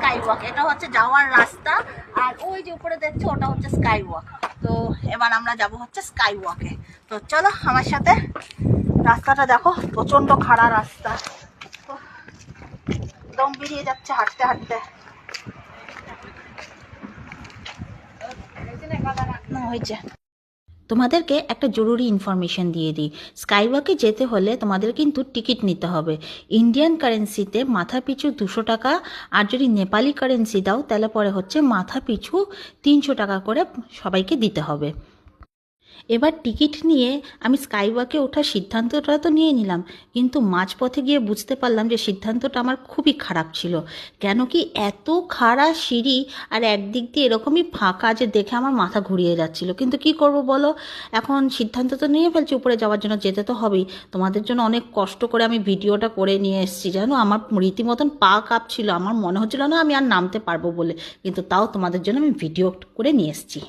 Sky walk, এটা হচ্ছে যাওয়ার রাস্তা। আর ওই যে উপরে দেখছো ওটা হচ্ছে স্কাই ওয়াক। তো এবার আমরা যাব হচ্ছে স্কাই ওয়াকে। তো চলো আমার সাথে। রাস্তাটা দেখো, প্রচন্ড খাড়া রাস্তা, তো দম বেরিয়ে যাচ্ছে হাঁটতে হাঁটতে। হয়েছে। তোমাদেরকে একটা জরুরি ইনফরমেশন দিয়ে দিই, স্কাইওয়াকে যেতে হলে তোমাদের কিন্তু টিকিট নিতে হবে। ইন্ডিয়ান কারেন্সিতে মাথা পিছু 200 টাকা, আর যদি নেপালি কারেন্সি দাও তাহলে পরে হচ্ছে মাথা পিছু 300 টাকা করে সবাইকে দিতে হবে। এবার টিকিট নিয়ে আমি স্কাইওয়াকে ওঠার সিদ্ধান্তটা তো নিয়ে নিলাম, কিন্তু মাঝপথে গিয়ে বুঝতে পারলাম যে সিদ্ধান্তটা আমার খুবই খারাপ ছিল। কেন কি, এত খাড়া সিঁড়ি আর একদিক দিয়ে এরকমই ফাঁকা যে দেখে আমার মাথা ঘুরিয়ে যাচ্ছিল। কিন্তু কি করব বলো, এখন সিদ্ধান্ত তো নিয়ে ফেলছি, উপরে যাওয়ার জন্য যেতে তো হবেই। তোমাদের জন্য অনেক কষ্ট করে আমি ভিডিওটা করে নিয়ে এসেছি, জানো আমার রীতিমতন পা কাঁপছিল, আমার মনে হচ্ছিল না আমি আর নামতে পারবো বলে, কিন্তু তাও তোমাদের জন্য আমি ভিডিও করে নিয়ে এসেছি।